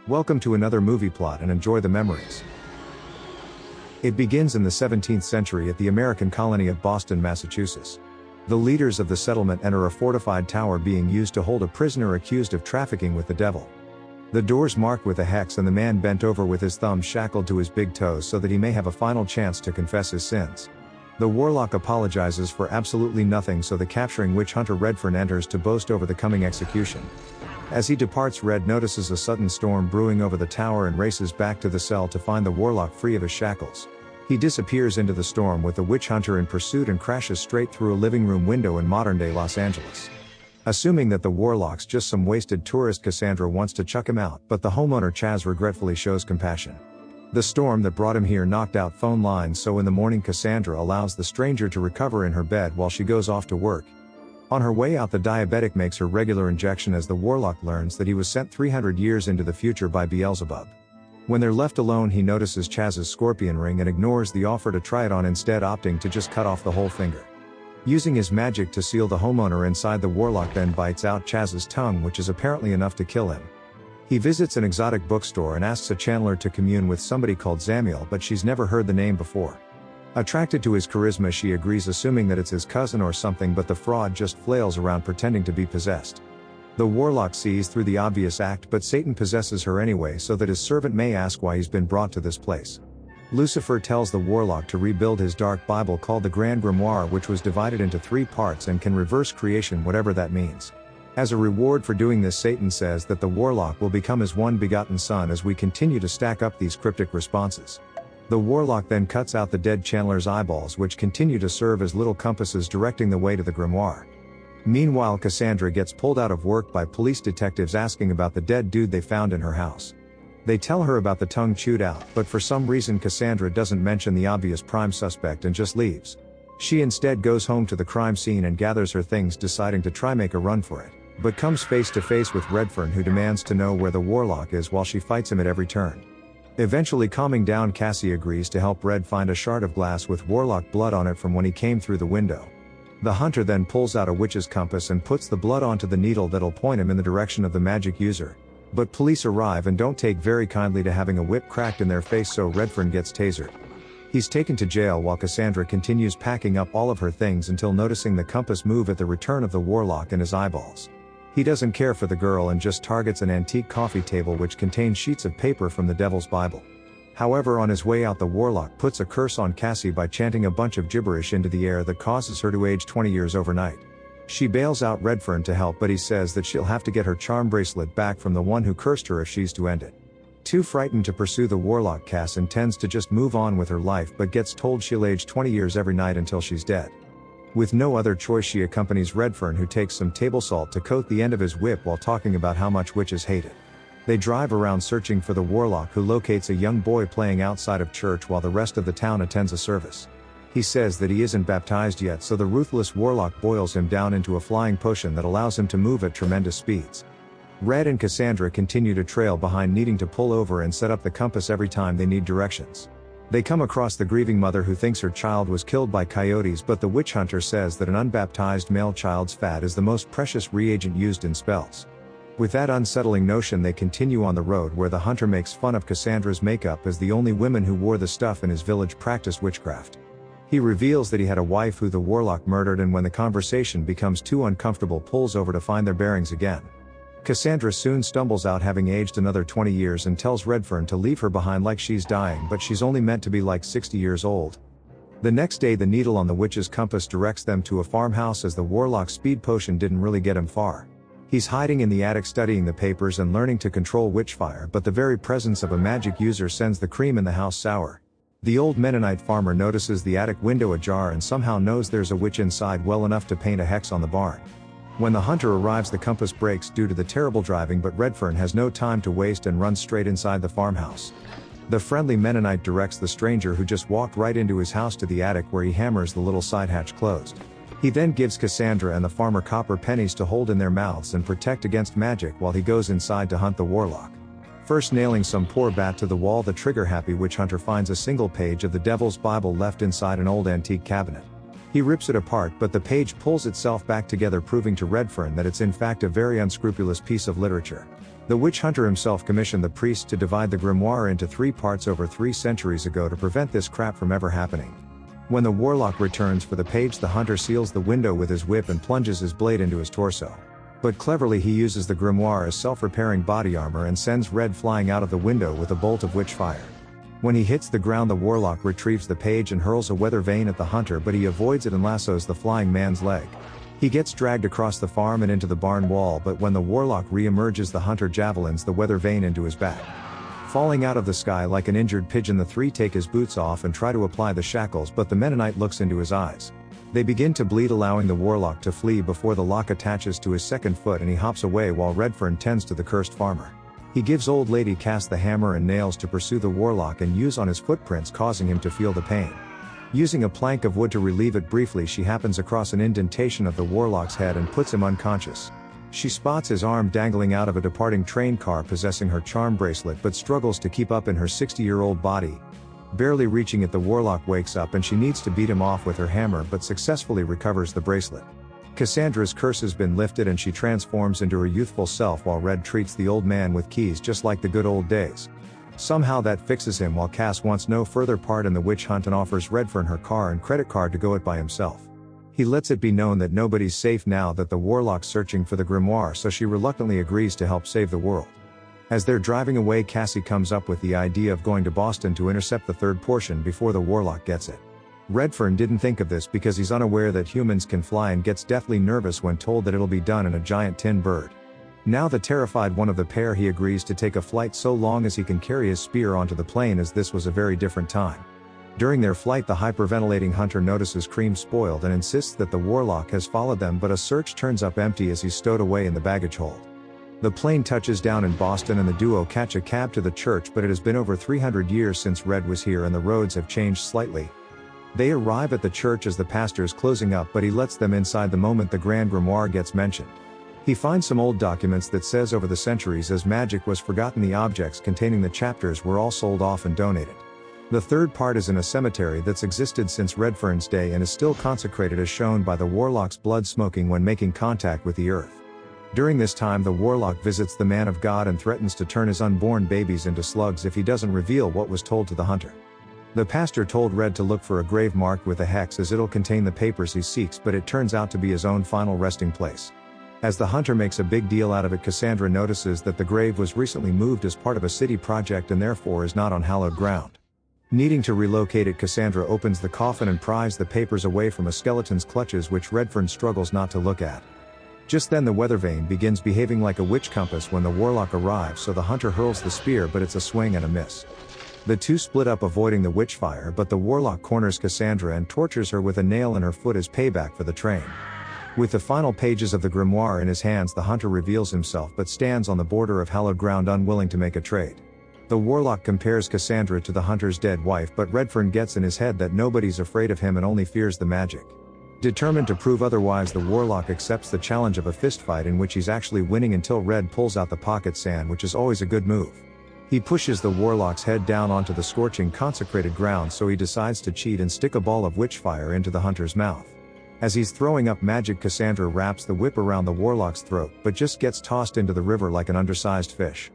Welcome to another movie plot and enjoy the memories. It begins in the 17th century at the American colony of Boston, Massachusetts. The leaders of the settlement enter a fortified tower being used to hold a prisoner accused of trafficking with the devil. The doors marked with a hex and the man bent over with his thumbs shackled to his big toes so that he may have a final chance to confess his sins. The Warlock apologizes for absolutely nothing, so the capturing witch hunter Redferne enters to boast over the coming execution. As he departs, Red notices a sudden storm brewing over the tower and races back to the cell to find the Warlock free of his shackles. He disappears into the storm with the witch hunter in pursuit and crashes straight through a living room window in modern-day Los Angeles. Assuming that the Warlock's just some wasted tourist, Kassandra wants to chuck him out, but the homeowner Chaz regretfully shows compassion. The storm that brought him here knocked out phone lines, so in the morning Kassandra allows the stranger to recover in her bed while she goes off to work. On her way out, the diabetic makes her regular injection as the Warlock learns that he was sent 300 years into the future by Beelzebub. When they're left alone, he notices Chaz's scorpion ring and ignores the offer to try it on, instead opting to just cut off the whole finger. Using his magic to seal the homeowner inside, the Warlock then bites out Chaz's tongue, which is apparently enough to kill him. He visits an exotic bookstore and asks a chandler to commune with somebody called Zamiel, but she's never heard the name before. Attracted to his charisma, she agrees, assuming that it's his cousin or something, but the fraud just flails around pretending to be possessed. The Warlock sees through the obvious act, but Satan possesses her anyway so that his servant may ask why he's been brought to this place. Lucifer tells the Warlock to rebuild his dark Bible called the Grand Grimoire, which was divided into 3 parts and can reverse creation, whatever that means. As a reward for doing this, Satan says that the Warlock will become his one begotten son as we continue to stack up these cryptic responses. The Warlock then cuts out the dead Chandler's eyeballs, which continue to serve as little compasses directing the way to the grimoire. Meanwhile, Kassandra gets pulled out of work by police detectives asking about the dead dude they found in her house. They tell her about the tongue chewed out, but for some reason Kassandra doesn't mention the obvious prime suspect and just leaves. She instead goes home to the crime scene and gathers her things, deciding to try make a run for it, but comes face to face with Redferne, who demands to know where the Warlock is while she fights him at every turn. Eventually calming down, Cassie agrees to help Red find a shard of glass with Warlock blood on it from when he came through the window. The hunter then pulls out a witch's compass and puts the blood onto the needle that'll point him in the direction of the magic user. But police arrive and don't take very kindly to having a whip cracked in their face, so Redferne gets tasered. He's taken to jail while Kassandra continues packing up all of her things until noticing the compass move at the return of the Warlock and his eyeballs. He doesn't care for the girl and just targets an antique coffee table which contains sheets of paper from the Devil's Bible. However, on his way out, the Warlock puts a curse on Cassie by chanting a bunch of gibberish into the air that causes her to age 20 years overnight. She bails out Redferne to help, but he says that she'll have to get her charm bracelet back from the one who cursed her if she's to end it. Too frightened to pursue the Warlock, Cass intends to just move on with her life, but gets told she'll age 20 years every night until she's dead. With no other choice, she accompanies Redferne, who takes some table salt to coat the end of his whip while talking about how much witches hate it. They drive around searching for the Warlock, who locates a young boy playing outside of church while the rest of the town attends a service. He says that he isn't baptized yet, so the ruthless Warlock boils him down into a flying potion that allows him to move at tremendous speeds. Red and Kassandra continue to trail behind, needing to pull over and set up the compass every time they need directions. They come across the grieving mother who thinks her child was killed by coyotes, but the witch hunter says that an unbaptized male child's fat is the most precious reagent used in spells. With that unsettling notion, they continue on the road, where the hunter makes fun of Kassandra's makeup, as the only women who wore the stuff in his village practiced witchcraft. He reveals that he had a wife who the Warlock murdered, and when the conversation becomes too uncomfortable, pulls over to find their bearings again. Kassandra soon stumbles out, having aged another 20 years, and tells Redferne to leave her behind like she's dying, but she's only meant to be like 60 years old. The next day, the needle on the witch's compass directs them to a farmhouse, as the Warlock's speed potion didn't really get him far. He's hiding in the attic studying the papers and learning to control witchfire, but the very presence of a magic user sends the cream in the house sour. The old Mennonite farmer notices the attic window ajar and somehow knows there's a witch inside well enough to paint a hex on the barn. When the hunter arrives, the compass breaks due to the terrible driving, but Redferne has no time to waste and runs straight inside the farmhouse. The friendly Mennonite directs the stranger, who just walked right into his house, to the attic, where he hammers the little side hatch closed. He then gives Kassandra and the farmer copper pennies to hold in their mouths and protect against magic while he goes inside to hunt the Warlock. First nailing some poor bat to the wall, the trigger-happy witch hunter finds a single page of the Devil's Bible left inside an old antique cabinet. He rips it apart, but the page pulls itself back together, proving to Redferne that it's in fact a very unscrupulous piece of literature. The witch hunter himself commissioned the priest to divide the grimoire into 3 parts over 3 centuries ago to prevent this crap from ever happening. When the warlock returns for the page, the hunter seals the window with his whip and plunges his blade into his torso. But cleverly he uses the grimoire as self-repairing body armor and sends Red flying out of the window with a bolt of witch fire. When he hits the ground, the warlock retrieves the page and hurls a weather vane at the hunter, but he avoids it and lassos the flying man's leg. He gets dragged across the farm and into the barn wall, but when the warlock re-emerges, the hunter javelins the weather vane into his back. Falling out of the sky like an injured pigeon, the 3 take his boots off and try to apply the shackles, but the Mennonite looks into his eyes. They begin to bleed, allowing the warlock to flee before the lock attaches to his 2nd foot and he hops away while Redferne tends to the cursed farmer. He gives old lady Cass the hammer and nails to pursue the warlock and use on his footprints, causing him to feel the pain. Using a plank of wood to relieve it briefly, she happens across an indentation of the warlock's head and puts him unconscious. She spots his arm dangling out of a departing train car possessing her charm bracelet, but struggles to keep up in her 60-year-old body. Barely reaching it, the warlock wakes up and she needs to beat him off with her hammer, but successfully recovers the bracelet. Kassandra's curse has been lifted and she transforms into her youthful self, while Red treats the old man with keys just like the good old days. Somehow that fixes him, while Cass wants no further part in the witch hunt and offers Redferne her car and credit card to go it by himself. He lets it be known that nobody's safe now that the warlock's searching for the grimoire, so she reluctantly agrees to help save the world. As they're driving away, Cassie comes up with the idea of going to Boston to intercept the 3rd portion before the warlock gets it. Redferne didn't think of this because he's unaware that humans can fly and gets deathly nervous when told that it'll be done in a giant tin bird. Now the terrified one of the pair, he agrees to take a flight so long as he can carry his spear onto the plane, as this was a very different time. During their flight, the hyperventilating hunter notices Cream spoiled and insists that the warlock has followed them, but a search turns up empty as he's stowed away in the baggage hold. The plane touches down in Boston and the duo catch a cab to the church, but it has been over 300 years since Red was here and the roads have changed slightly. They arrive at the church as the pastor is closing up, but he lets them inside the moment the Grand Grimoire gets mentioned. He finds some old documents that says over the centuries, as magic was forgotten, the objects containing the chapters were all sold off and donated. The 3rd part is in a cemetery that's existed since Redferne's day and is still consecrated, as shown by the warlock's blood smoking when making contact with the earth. During this time, the warlock visits the man of God and threatens to turn his unborn babies into slugs if he doesn't reveal what was told to the hunter. The pastor told Red to look for a grave marked with a hex, as it'll contain the papers he seeks, but it turns out to be his own final resting place. As the hunter makes a big deal out of it, Kassandra notices that the grave was recently moved as part of a city project and therefore is not on hallowed ground. Needing to relocate it, Kassandra opens the coffin and pries the papers away from a skeleton's clutches, which Redferne struggles not to look at. Just then the weather vane begins behaving like a witch compass when the warlock arrives, so the hunter hurls the spear, but it's a swing and a miss. The 2 split up, avoiding the witch fire, but the warlock corners Kassandra and tortures her with a nail in her foot as payback for the train. With the final pages of the grimoire in his hands, the hunter reveals himself but stands on the border of hallowed ground, unwilling to make a trade. The warlock compares Kassandra to the hunter's dead wife, but Redferne gets in his head that nobody's afraid of him and only fears the magic. Determined to prove otherwise, the warlock accepts the challenge of a fistfight in which he's actually winning until Red pulls out the pocket sand, which is always a good move. He pushes the warlock's head down onto the scorching consecrated ground, so he decides to cheat and stick a ball of witch fire into the hunter's mouth. As he's throwing up magic, Kassandra wraps the whip around the warlock's throat, but just gets tossed into the river like an undersized fish.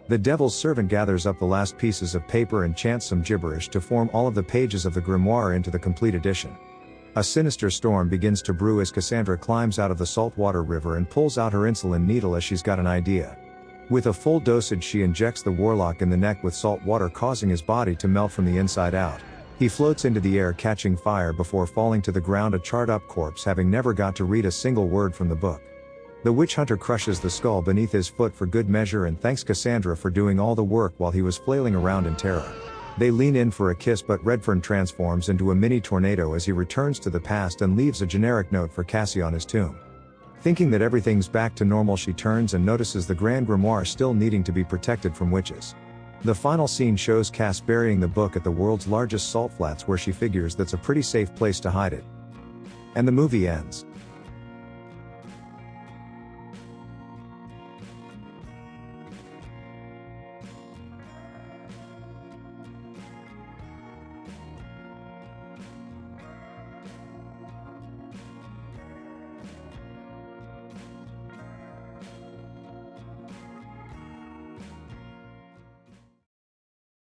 The devil's servant gathers up the last pieces of paper and chants some gibberish to form all of the pages of the grimoire into the complete edition. A sinister storm begins to brew as Kassandra climbs out of the saltwater river and pulls out her insulin needle as she's got an idea. With a full dosage, she injects the warlock in the neck with salt water, causing his body to melt from the inside out. He floats into the air, catching fire before falling to the ground, a charred-up corpse, having never got to read a single word from the book. The witch hunter crushes the skull beneath his foot for good measure and thanks Kassandra for doing all the work while he was flailing around in terror. They lean in for a kiss, but Redferne transforms into a mini tornado as he returns to the past and leaves a generic note for Cassie on his tomb. Thinking that everything's back to normal, she turns and notices the Grand Grimoire still needing to be protected from witches. The final scene shows Cass burying the book at the world's largest salt flats, where she figures that's a pretty safe place to hide it. And the movie ends.